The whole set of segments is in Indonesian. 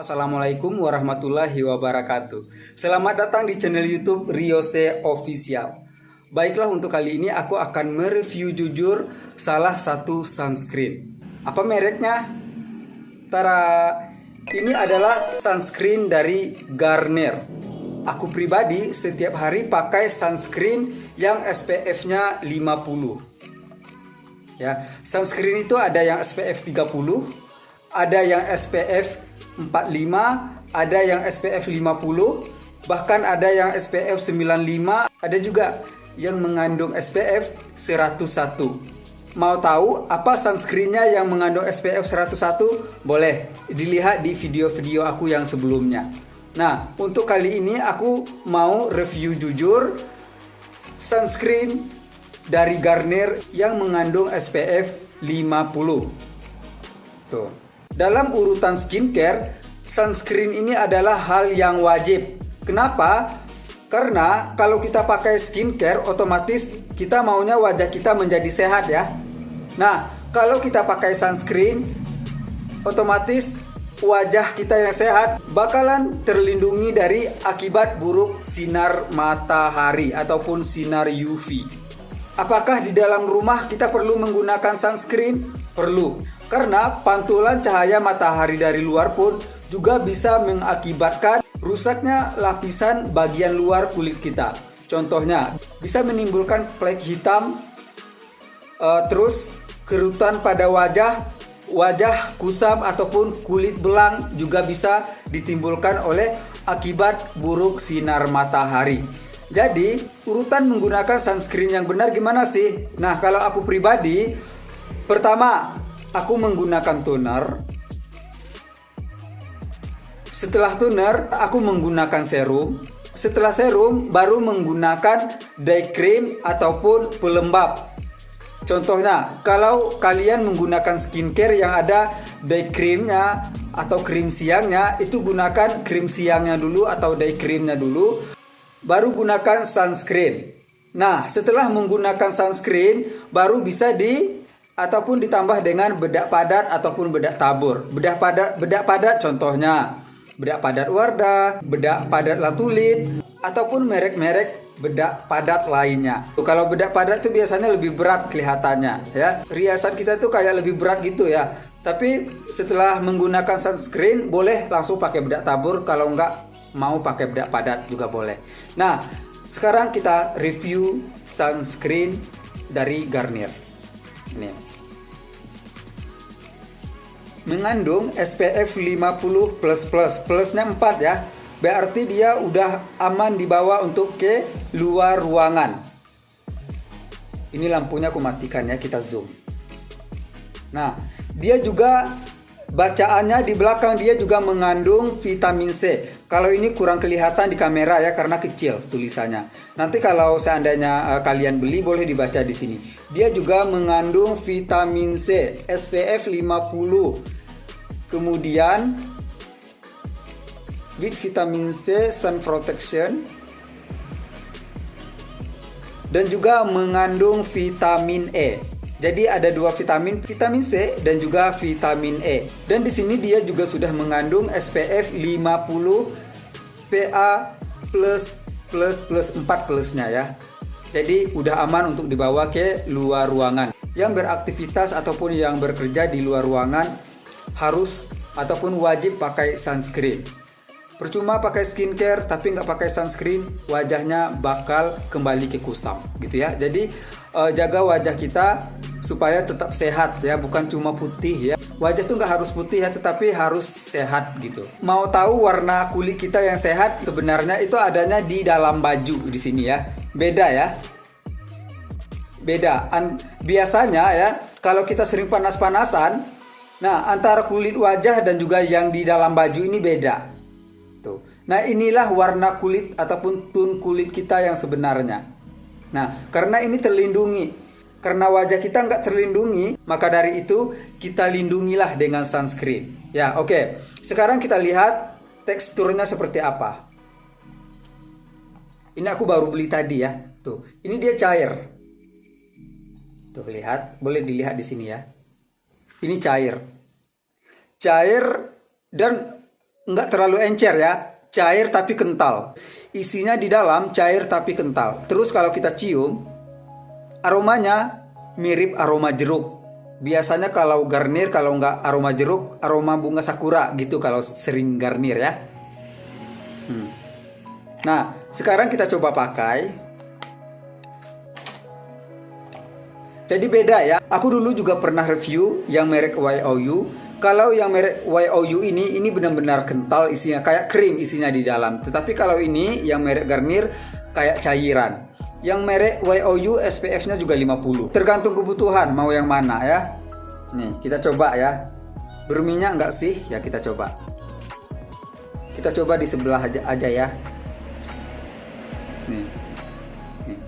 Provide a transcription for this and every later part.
Assalamualaikum warahmatullahi wabarakatuh. Selamat datang di channel YouTube Riose Official. Baiklah, untuk kali ini aku akan mereview jujur salah satu sunscreen. Apa mereknya? Tara, ini adalah sunscreen dari Garnier. Aku pribadi setiap hari pakai sunscreen yang SPF-nya 50. Ya, sunscreen itu ada yang SPF 30, ada yang SPF 45, ada yang SPF 50, bahkan ada yang SPF 95, ada juga yang mengandung SPF 101. Mau tahu apa sunscreennya yang mengandung SPF 101? Boleh dilihat di video-video aku yang sebelumnya. Nah, untuk kali ini aku mau review jujur sunscreen dari Garnier yang mengandung SPF 50. Tuh. Dalam urutan skincare, sunscreen ini adalah hal yang wajib. Kenapa? Karena kalau kita pakai skincare, otomatis kita maunya wajah kita menjadi sehat ya. Nah, kalau kita pakai sunscreen, otomatis wajah kita yang sehat bakalan terlindungi dari akibat buruk sinar matahari ataupun sinar UV. Apakah di dalam rumah kita perlu menggunakan sunscreen? Perlu. Karena pantulan cahaya matahari dari luar pun juga bisa mengakibatkan rusaknya lapisan bagian luar kulit kita. Contohnya, bisa menimbulkan flek hitam, terus kerutan pada wajah kusam ataupun kulit belang juga bisa ditimbulkan oleh akibat buruk sinar matahari. Jadi, urutan menggunakan sunscreen yang benar gimana sih? Nah, kalau aku pribadi, pertama, aku menggunakan toner. Setelah toner, aku menggunakan serum. Setelah serum, baru menggunakan day cream ataupun pelembab. Contohnya, kalau kalian menggunakan skincare yang ada day creamnya atau krim siangnya, itu gunakan krim siangnya dulu atau day creamnya dulu, baru gunakan sunscreen. Nah, setelah menggunakan sunscreen, baru bisa ataupun ditambah dengan bedak padat ataupun bedak tabur. Bedak padat contohnya bedak padat Wardah, bedak padat La Tulip, ataupun merek-merek bedak padat lainnya. Kalau bedak padat itu biasanya lebih berat kelihatannya ya. Riasan kita tuh kayak lebih berat gitu ya. Tapi setelah menggunakan sunscreen boleh langsung pakai bedak tabur, kalau enggak mau pakai bedak padat juga boleh. Nah, sekarang kita review sunscreen dari Garnier. Ini mengandung SPF 50++, plusnya 4 ya. Berarti dia udah aman dibawa untuk ke luar ruangan. Ini lampunya aku matikan ya, kita zoom. Nah, dia juga bacaannya di belakang dia juga mengandung vitamin C. Kalau ini kurang kelihatan di kamera ya karena kecil tulisannya. Nanti kalau seandainya kalian beli boleh dibaca di sini. Dia juga mengandung vitamin C SPF 50. Kemudian with vitamin C sun protection, dan juga mengandung vitamin E. Jadi ada dua vitamin C dan juga vitamin E. Dan di sini dia juga sudah mengandung SPF 50 PA+++++ ya. Jadi udah aman untuk dibawa ke luar ruangan. Yang beraktivitas ataupun yang bekerja di luar ruangan harus ataupun wajib pakai sunscreen. Percuma pakai skincare tapi nggak pakai sunscreen, wajahnya bakal kembali ke kusam gitu ya. Jadi jaga wajah kita supaya tetap sehat ya, bukan cuma putih ya. Wajah tuh nggak harus putih ya, tetapi harus sehat gitu. Mau tahu warna kulit kita yang sehat? Sebenarnya itu adanya di dalam baju di sini ya. Beda ya. Beda. Biasanya ya, kalau kita sering panas-panasan, nah antara kulit wajah dan juga yang di dalam baju ini beda. Tuh. Nah, inilah warna kulit ataupun tone kulit kita yang sebenarnya. Nah, karena ini terlindungi. Karena wajah kita nggak terlindungi, maka dari itu kita lindungilah dengan sunscreen. Ya, oke. Sekarang kita lihat teksturnya seperti apa. Ini aku baru beli tadi ya. Tuh, ini dia cair. Tuh, lihat, boleh dilihat di sini ya. Ini cair. Cair dan nggak terlalu encer ya, cair tapi kental. Isinya di dalam cair tapi kental. Terus kalau kita cium, aromanya mirip aroma jeruk. Biasanya kalau garnir, kalau nggak aroma jeruk, aroma bunga sakura gitu kalau sering garnir ya. Nah, sekarang kita coba pakai. Jadi beda ya. Aku dulu juga pernah review yang merek YOU. Kalau yang merek YOU ini benar-benar kental isinya, kayak krim isinya di dalam. Tetapi kalau ini yang merek Garnier kayak cairan. Yang merek YOU SPF-nya juga 50. Tergantung kebutuhan mau yang mana ya. Nih, kita coba ya. Berminyak nggak sih? Ya kita coba. Kita coba di sebelah aja ya. Nih. Nih.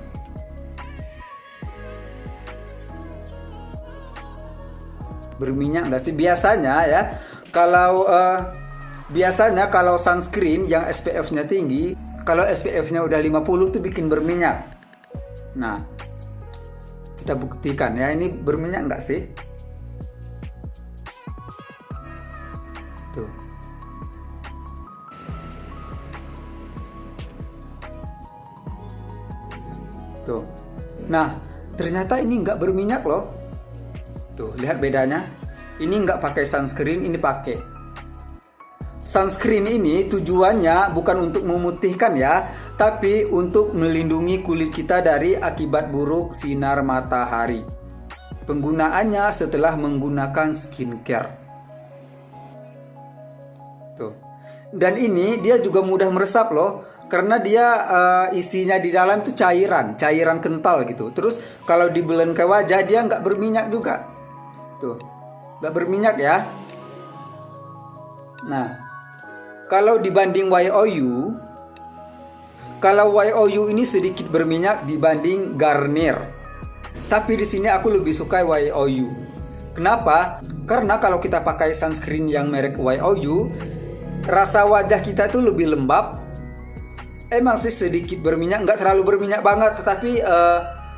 Berminyak nggak sih? Biasanya ya. Biasanya kalau sunscreen yang SPF-nya tinggi, kalau SPF-nya udah 50 tuh bikin berminyak. Nah, kita buktikan ya, ini berminyak nggak sih? Tuh. Tuh. Nah, ternyata ini nggak berminyak loh. Tuh, lihat bedanya. Ini nggak pakai sunscreen, ini pakai. Sunscreen ini tujuannya bukan untuk memutihkan ya, tapi untuk melindungi kulit kita dari akibat buruk sinar matahari. Penggunaannya setelah menggunakan skincare. Tuh. Dan ini dia juga mudah meresap loh, karena dia isinya di dalam itu cairan kental gitu. Terus kalau dibelen ke wajah dia nggak berminyak juga. Tuh, nggak berminyak ya. Nah, kalau dibanding YOU, kalau YOU ini sedikit berminyak dibanding Garnier. Tapi di sini aku lebih suka YOU. Kenapa? Karena kalau kita pakai sunscreen yang merek YOU, rasa wajah kita tuh lebih lembab. Emang sih sedikit berminyak, nggak terlalu berminyak banget, tetapi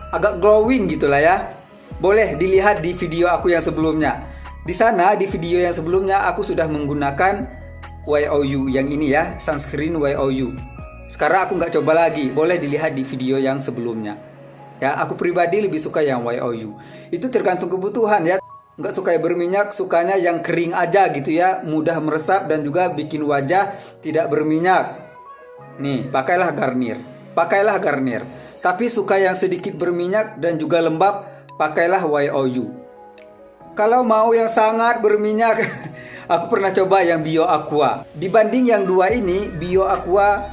agak glowing gitulah ya. Boleh dilihat di video aku yang sebelumnya. Di sana di video yang sebelumnya aku sudah menggunakan YOU yang ini ya, sunscreen YOU. Sekarang aku nggak coba lagi, boleh dilihat di video yang sebelumnya. Ya, aku pribadi lebih suka yang YOU. Itu tergantung kebutuhan ya. Nggak suka yang berminyak, sukanya yang kering aja gitu ya, mudah meresap dan juga bikin wajah tidak berminyak. Nih, pakailah Garnier. Pakailah Garnier. Tapi suka yang sedikit berminyak dan juga lembab, pakailah YOU. Kalau mau yang sangat berminyak, aku pernah coba yang Bio Aqua. Dibanding yang dua ini, Bio Aqua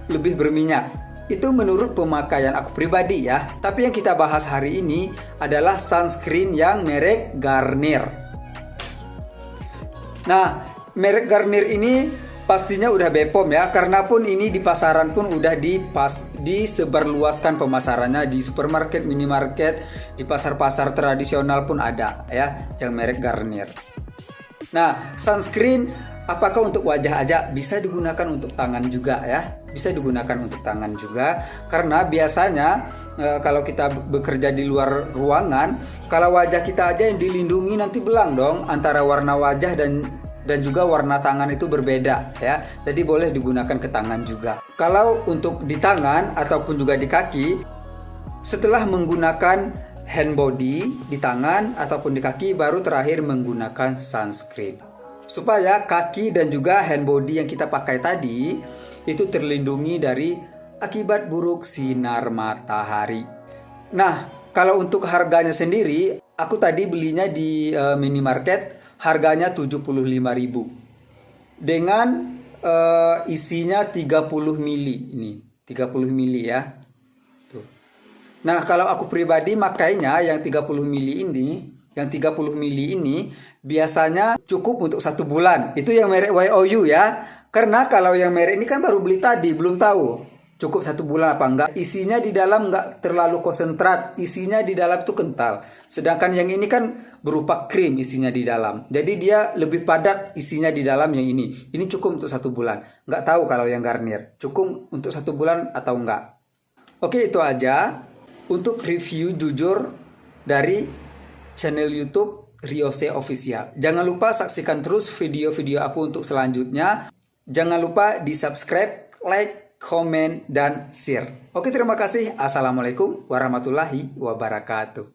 lebih berminyak. Itu menurut pemakaian aku pribadi ya. Tapi yang kita bahas hari ini adalah sunscreen yang merek Garnier. Nah, merek Garnier ini pastinya udah BPOM ya, karena pun ini di pasaran pun udah disebarluaskan pemasarannya di supermarket, minimarket, di pasar-pasar tradisional pun ada ya yang merek Garnier. Nah, sunscreen apakah untuk wajah aja? Bisa digunakan untuk tangan juga ya. Bisa digunakan untuk tangan juga, karena biasanya kalau kita bekerja di luar ruangan, kalau wajah kita aja yang dilindungi nanti belang dong, antara warna wajah dan juga warna tangan itu berbeda ya. Jadi boleh digunakan ke tangan juga. Kalau untuk di tangan ataupun juga di kaki, setelah menggunakan hand body di tangan ataupun di kaki, baru terakhir menggunakan sunscreen. Supaya kaki dan juga hand body yang kita pakai tadi itu terlindungi dari akibat buruk sinar matahari. Nah, kalau untuk harganya sendiri, aku tadi belinya di minimarket, harganya 75.000 dengan isinya 30 mili. Ini 30 mili ya. Tuh. Nah, kalau aku pribadi makainya yang 30 mili ini biasanya cukup untuk 1 bulan. Itu yang merek YOU ya. Karena kalau yang merek ini kan baru beli tadi, belum tahu cukup 1 bulan apa enggak. Isinya di dalam enggak terlalu konsentrat, isinya di dalam itu kental. Sedangkan yang ini kan berupa krim isinya di dalam. Jadi dia lebih padat isinya di dalam yang ini. Ini cukup untuk 1 bulan. Enggak tahu kalau yang Garnier cukup untuk 1 bulan atau enggak. Oke, itu aja untuk review jujur dari channel YouTube Riose Official. Jangan lupa saksikan terus video-video aku untuk selanjutnya. Jangan lupa di subscribe, like, komen, dan share. Oke, terima kasih. Assalamualaikum warahmatullahi wabarakatuh.